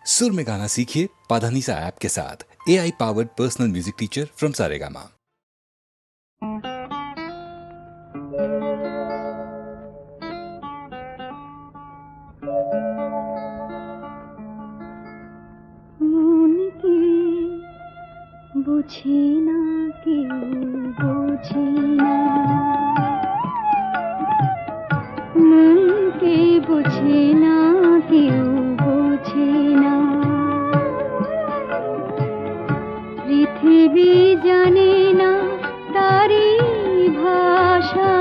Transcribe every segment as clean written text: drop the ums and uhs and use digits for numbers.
सुर में गाना सीखिए पाधानीसा ऐप के साथ। AI powered personal music teacher from Saregama. বুঝি না কেউ বুঝি না, মনকে বুঝি না কেউ বুঝি না, পৃথিবী জানে না তারি ভাষা,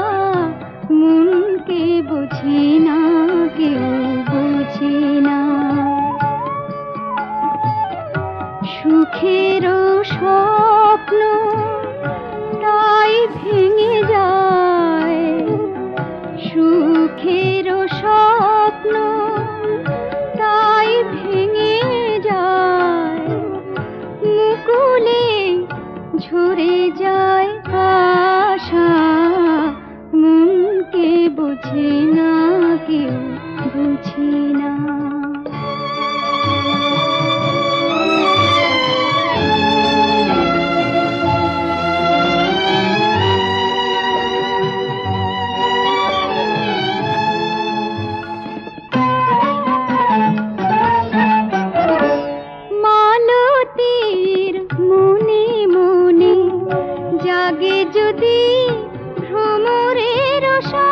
মনকে বুঝি না কেউ বুঝি না। সুখের স্বপ্ন তাই ভেঙে যায়, সুখের স্বপ্ন তাই ভেঙে যায়, মুকুলে ঝরে যায় আশা, মনকে বুঝি না কেউ বুঝি না। জাগে যদি ভ্রমরের সাজ,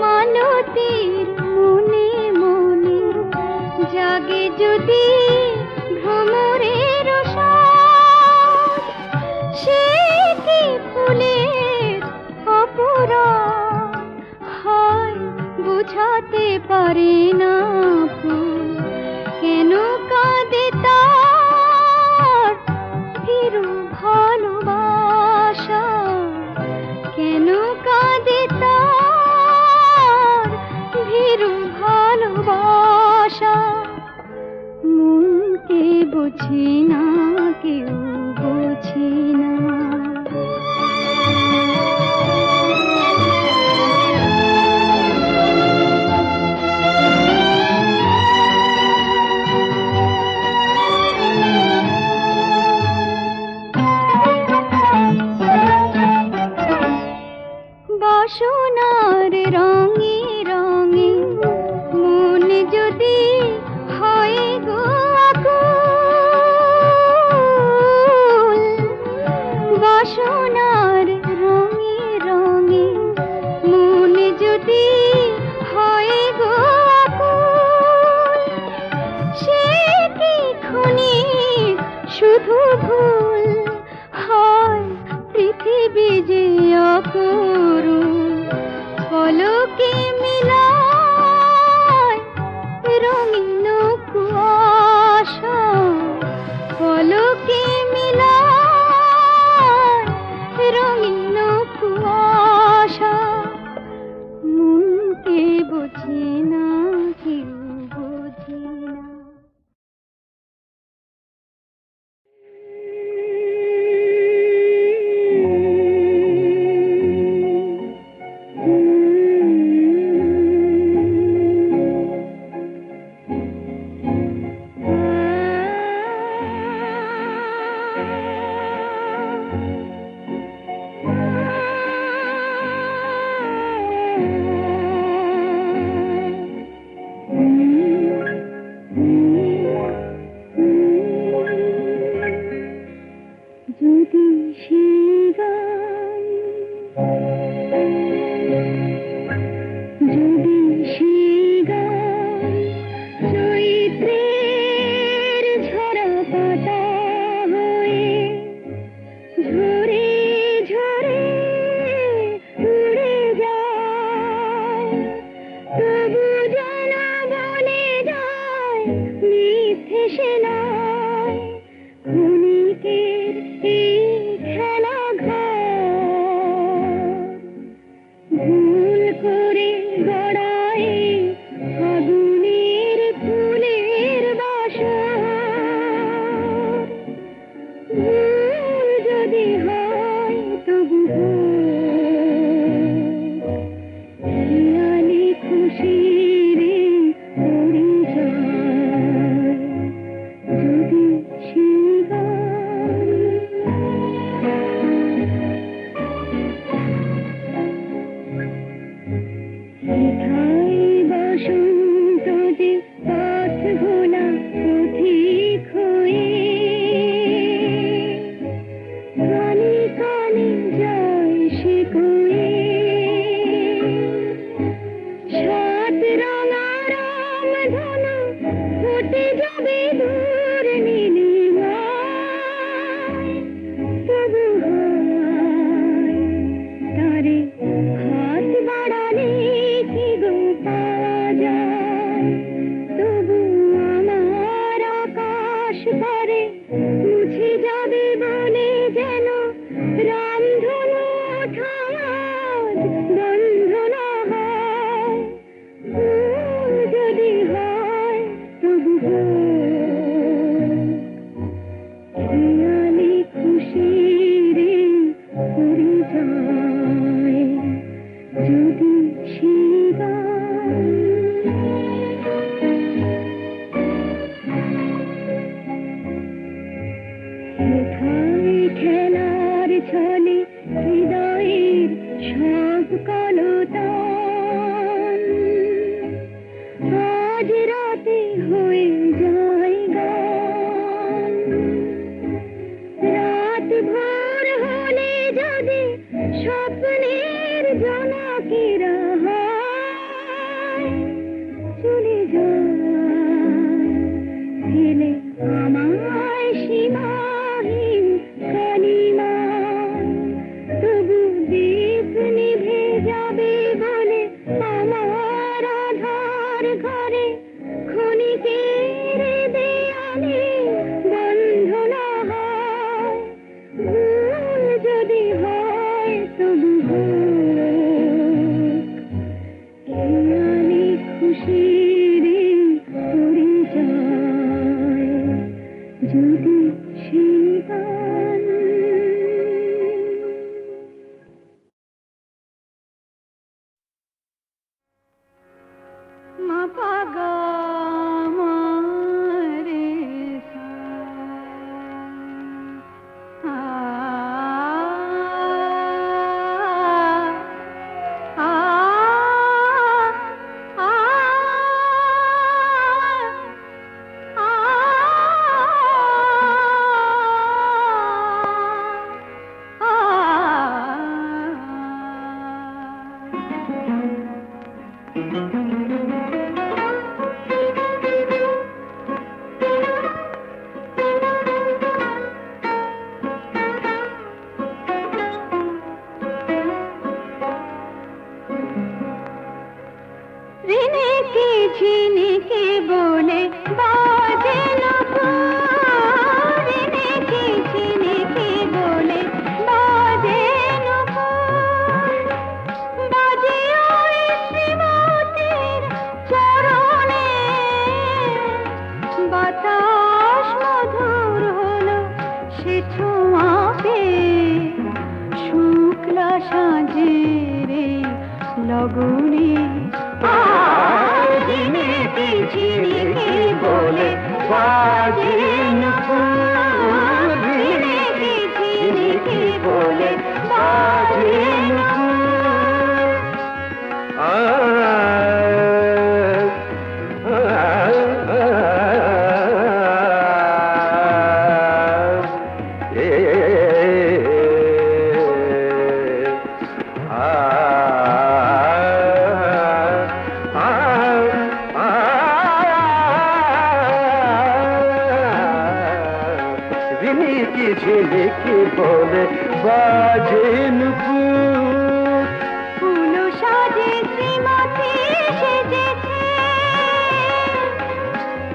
মালতীর মনে মনে জাগে যদি ভ্রমরের সাজ, সে কি ফুলের অপরাধ হয় বুঝাতে পারে না ফুল, কেন কাঁদে তার ভীরু ভালোবাসা, কেন কাঁদে তার ভীরু ভালোবাসা, মনকে বুঝি না কেউ বুঝি না। বাসনার রঙে রঙে মন যদি হয় গো আকুল, বাসনার রঙে রঙে মন যদি হয় গো আকুল, সে কি ক্ষণিক শুধু ভুল হয় পৃথিবী যে অপরূপ, পলকে মিলায় রঙিন কুয়াশা, পলকে মিলায় রঙিন কুয়াশা, মনকে বুঝি না কেউ বুঝি না। যদি সে গান, যদি সে গান চৈত্রের ঝরা পাতা হয়ে ঝরে ঝরে উড়ে যায়, তবু জানা বনে যায় মিথ্যে সে নয়, ক্ষণিকের এই খেলা ঘর, ভুল করে গড়ায় ফাগুনের ফুলের বাসর, ভুল যদি হয় তবু হেয়ালি খুশির বসন্ত যে পথ ভোলা পথিক হয়ে কানে কানে যায় সে কয়ে সাত রঙা রামধনু হতে যাবে দূর নীলিমায় তবু হয় তারে হাত বাড়ালে কি গো পাওয়া যায় তবু আমার আকাশ পারে মুছে যাবে বলে যেন রামধনু ওঠা আজ বন্ধ না হয় ভুল যদি হয় তবু খেয়ালি খুশিরে পরিচয় যদি শিগান কোথায় খেলার ছলে হৃদয়ের সব কলতান আজ রাতে হয়ে যায় গান রাত ভোর হলে যদি স্বপ্নের জনকেরা হয় চলে যায় ফেলে আমায় সীমাহীন কালিমা তবু দীপ নিভে যাবে বলে আমার আধার ঘরে ক্ষণিকের দেয়ালে বন্ধ না হয় ভুল যদি হয় তবু হোক খেয়ালি খুশিরে পরিচয় যদি শিগান মা পা গা মা রে সা আ আ আ রিনেকে ঝিনিকে বলে বাজে নূপুর রিনেকে ঝিনিকে বলে বাজে নূপুর বাজে ওই শ্রীমতীর চরণে বাতাস মধুর হলো সে ছোঁয়াতে শুক্লা সাঁঝের লগনে ঝিনিকে ঝিনিকে বলে বাজে নূপুর ঝিনিকে ঝিনিকে বলে বাজে ঝিলিকি বলে বাজে নূপুর ফুল সাজে শ্রীমতী সেজেছে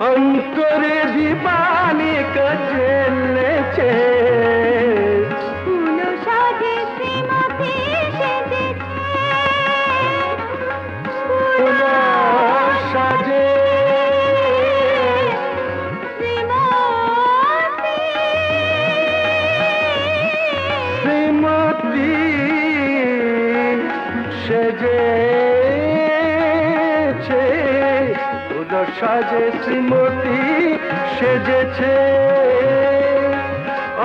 অন্তরে দীপালিকা জ্বলেছে ফুল সাজে শ্রীমতী সেজেছে ফুল সাজে শ্রীমতী সেজেছে ফুল সাজে শ্রীমতী সেজেছে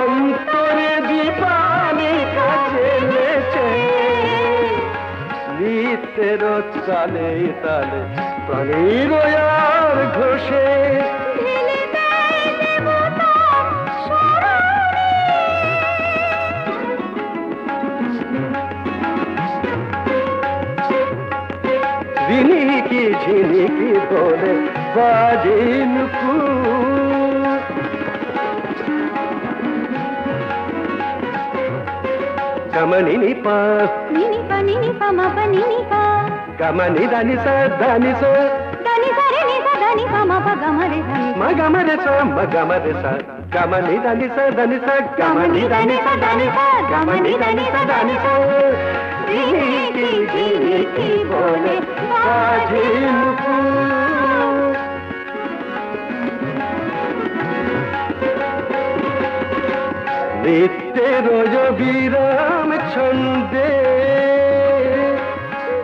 অন্তরে দীপালিকা জ্বলেছে নিতে নৃত্যের তালে তালে প্রাণীর আর ঘোষে ঢেলে দেয় দেবতার স্মরণে। ঝিনিকি ঝিনিকি বলে বাজে নুপুর গমনি নিপা নিনি পা নিনি পা মা পা নিনি পা গমনি দানি সা দানি সা রে নি সা দানি পা মা পা গা মা রে ধা নি మ গমরে সা ম গমরে সা গমনি দানি সা গমনি দানি সা গমনি দানি সা দানি সা ঝিনিকি ঝিনিকি বলে বাজে নুপুর নিত্যের বিরাম ছন্দে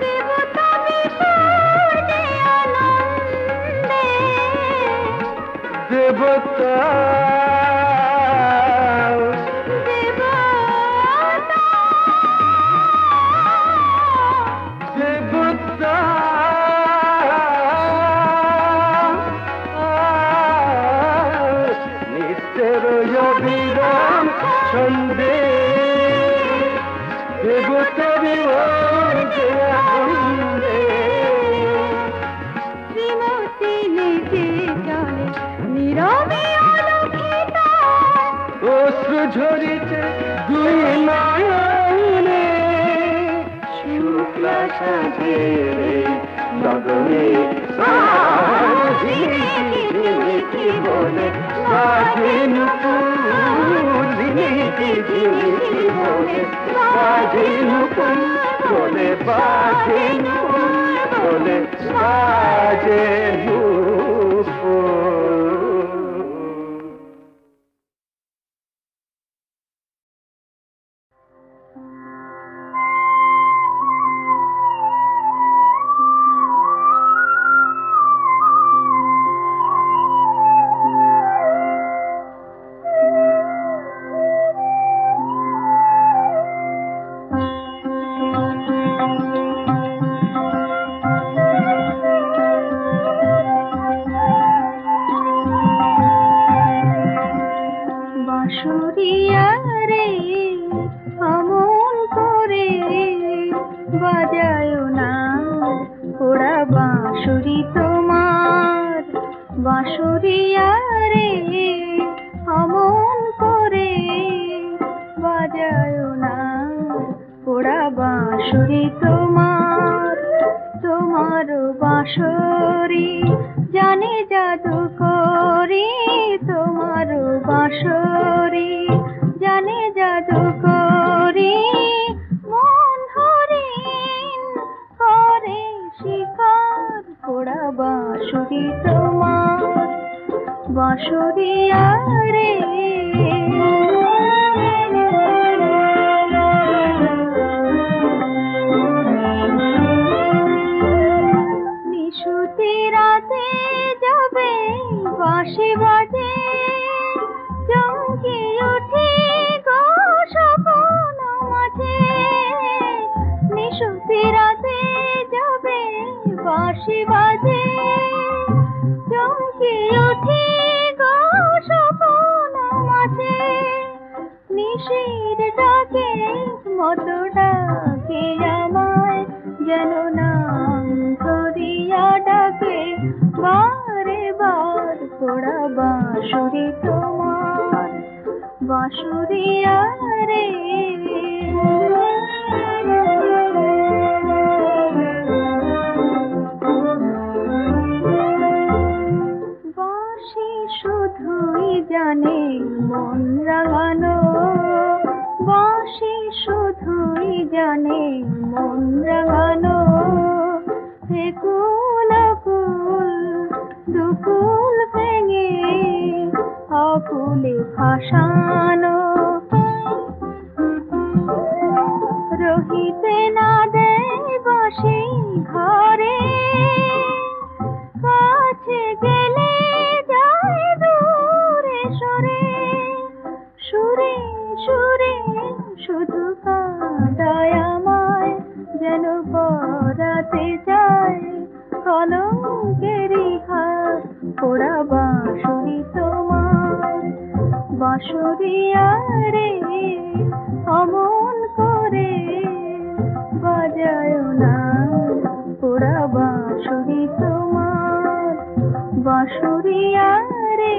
দেবতা বিপুর্ণে আনন্দে। দেবতা দেবতা দেবতা নিত্যের বিরাম ছন্দে দেবতা বিরাম ছন্দে শ্রীমতী নেচে চলে নীরবে অলক্ষিত। অশ্রু ঝরিছে দুই নয়নে শুক্লা সাজের লগনে ঝিনিকি ঝিনিকি বলে বাজে নুপুর ঝিনিকি ঝিনিকি বলে বাজে নুপুর বলে বাজে নুপুর বলে বাজে নুপুর বাঁশুরিয়া রে অমন করে বাজায় না ওরা বাঁশুরি তোমার। বাঁশুরিয়া রে অমন করে বাজায় না ওরা বাঁশুরি তোমার। তোমার বাঁশুরি জানে জাদু করি, তোমার বাঁশুরি জানে জাদু করি। মন হরিণ করে শিকার ওরা বাঁশুরি তোমার। বাঁশুরিয়া রে নিশুতি রাতে যাবে বাঁশি বাজে চমকি উঠি গো স্বপ্ন মাঝে। নিশুতি রাতে যাবে বাঁশি বাজে চমকি উঠি গো স্বপ্ন মাঝে। নিশির ডাকে মতো ডাকে আমায় যেন নাম ধরিয়া ডাকে বারে বার পোড়া বাঁশুরি তোমার। বাঁশুরিয়া রে বাঁশি শুধুই জানে মন রাঙানো, বাঁশি শুধুই জানে মন রাঙানো। একুল আকুল দুকুল ভেঙে আকুলে ভাসানো। রহিতে না দেয় বাঁশি ঘরে, কাছে গেলে যায় দূরে সরে। সুরে সুরে শুধু কাঁদায় আমায় যেন পরাতে কলঙ্কেরই হাত পোড়া বাঁশুরি তোমার বাঁশুরিয়া রে অমন করে বাজায় না পোড়া বাঁশুরি তোমার বাঁশুরিয়া রে।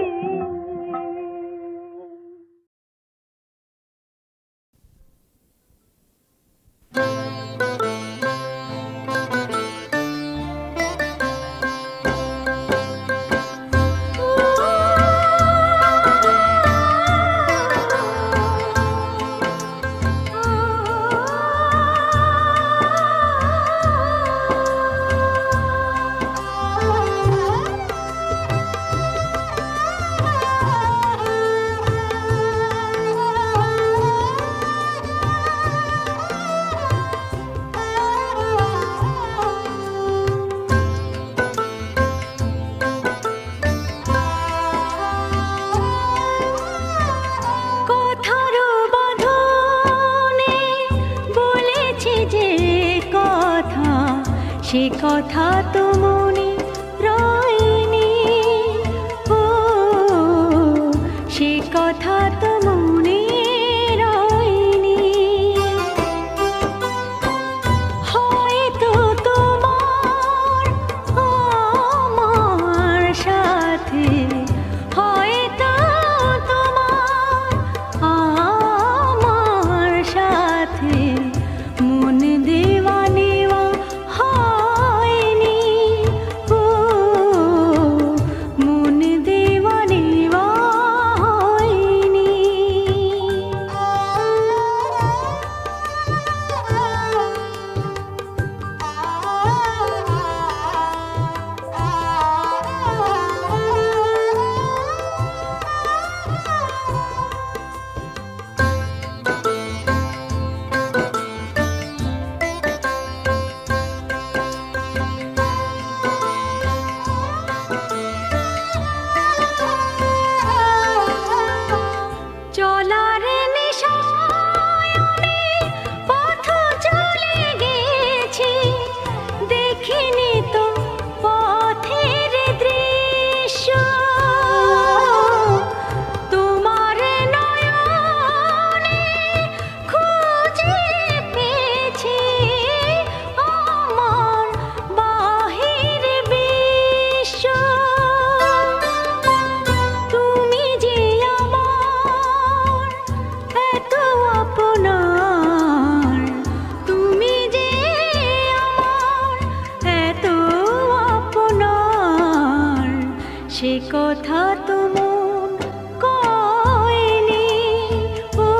সে কথা তো মনে রয়নি, ও সে কথা তো মনে রয়নি। হয়তো তোমার আমার সাথে, হয়তো তোমার আমার সাথে মন দেওয়া নেওয়া হয়নি, ও মন দেওয়া নেওয়া হয়নি। চলার নেশায় আমি পথ চলে গেছি, দেখিনি তো পথের দৃশ্য। তোমার নয়নে খুঁজে পেয়েছি আমার বাহির বিশ্ব। তুমি যে আমার এত আপনার, তুমি যে আমার এত আপনার, সে কথা তো মন কয়নি, ও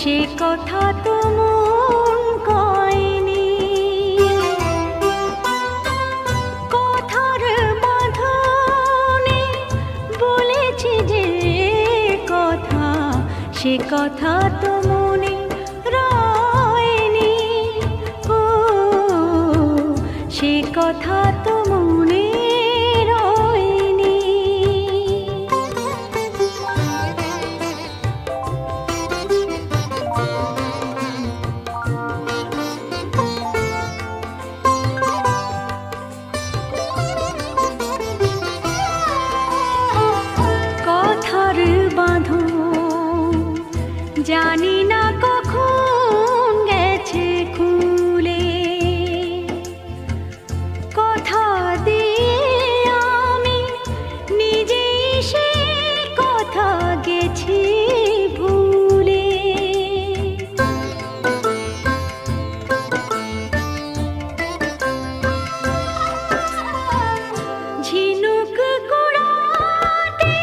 সে কথা তো মন কয়নি। কথার বাঁধনে বলেছি যে কথা, সে কথা তো মনে রয়নি, ও সে কথা তো মনে রয়নি। কথার বাঁধন জানি না কখন গেছে খুলে, কথা দিয়ে আমি নিজেই সে কথা গেছি ভুলে। ঝিনুক কুড়াতে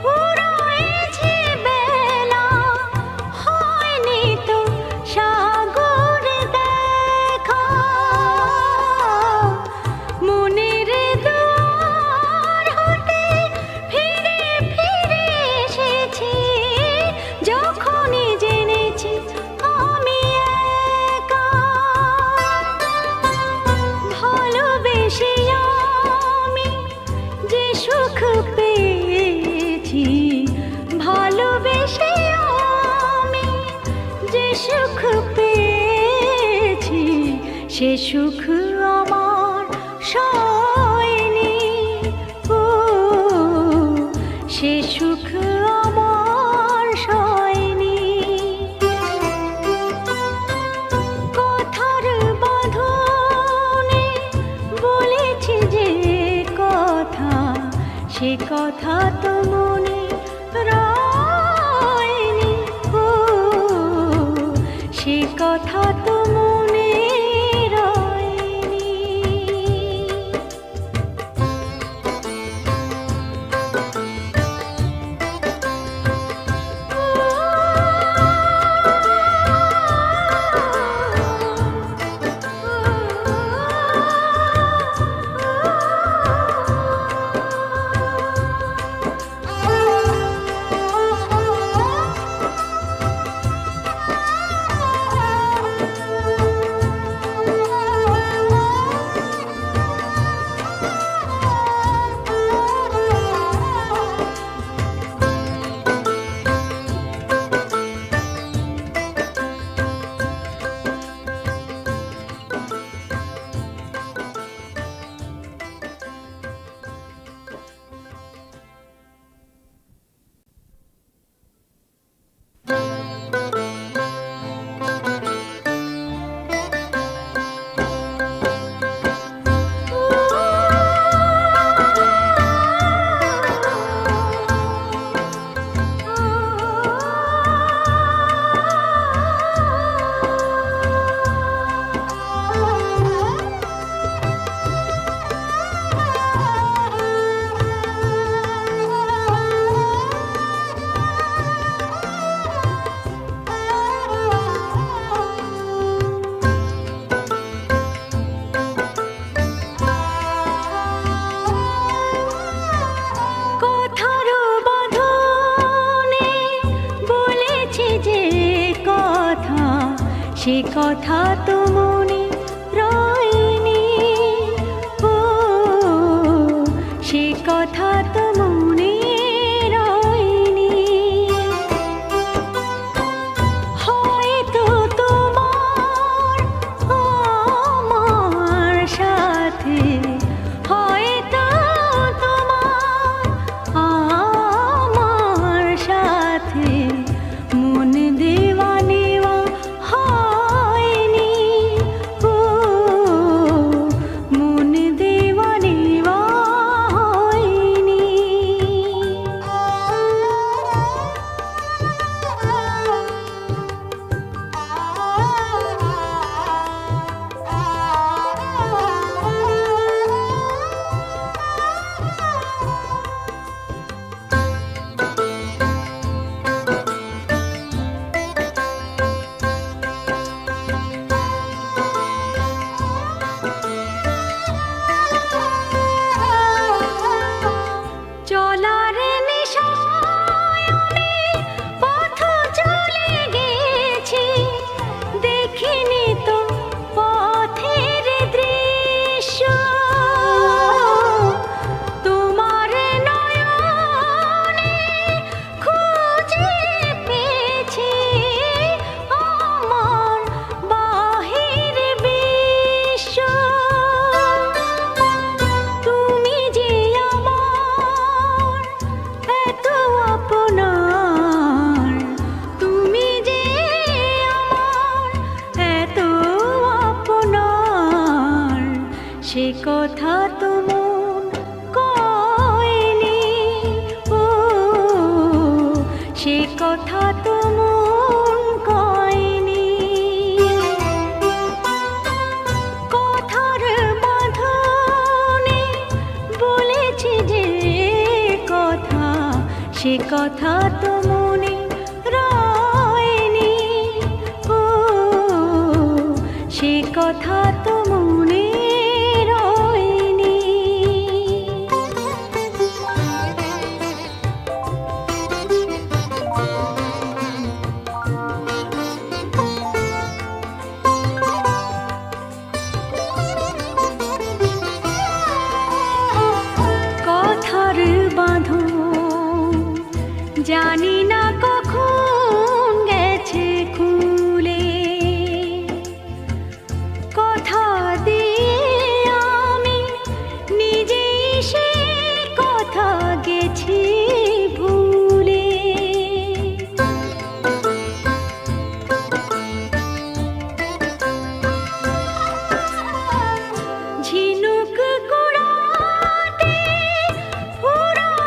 ফুরায়েছে বেলা, হয়নি তো সাগর দেখা। মনের দুয়ার হতে ফিরে ফিরে এসেছি, যখনই জেনেছি আমি একা। ভালোবেসে আমি যে সুখ পেয়েছি, ভালোবেসে আমি যে সুখ পেয়েছি, সে সুখ আমার সে কথা তো মনে রয়নি, ও সে কথা তো মনে রয়নি। সে কথা তো মনে রয়নি, ও সে কথা তো মনে রয়নি। হয়তো তোমার আমার সাথে, হয়তো তোমার আমার সাথে মন দেওয়া নেওয়া হয়নি, ও মন দেওয়া নেওয়া হয়নি। চলার নেশায় আমি পথ চলে গেছি, দেখিনি তো পথের দৃশ্য। তোমার নয়নে খুঁজে পেয়েছি আমার বাহির বিশ্ব। তুমি যে আমার এত আপনার, তুমি যে আমার এত আপনার, সে কথা তো মন কয়নি, ও সে কথা তো মন কয়নি। কথার বাঁধনে বলেছি যে কথা, সে কথা তো মনে রয়নি, ও সে কথা তো মনে রয়নি। কথার বাঁধন জানি না কখন গেছে খুলে, কথা দিয়ে আমি নিজেই সে কথা গেছি ভুলে। ঝিনুক কুড়াতে উড়াল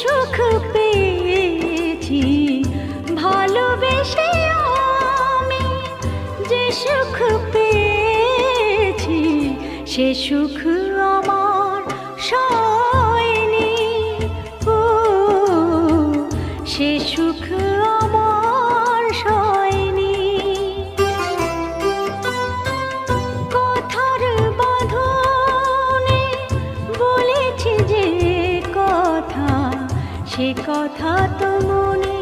সুখ পেয়েছি ভালোবেসে আমি, যে সুখ পেয়েছি সে সুখ আমার সয়নি, ও সে সুখ আমার সয়নি। কথার বাঁধনে বলেছি যে কথা, সে কথা তো মনে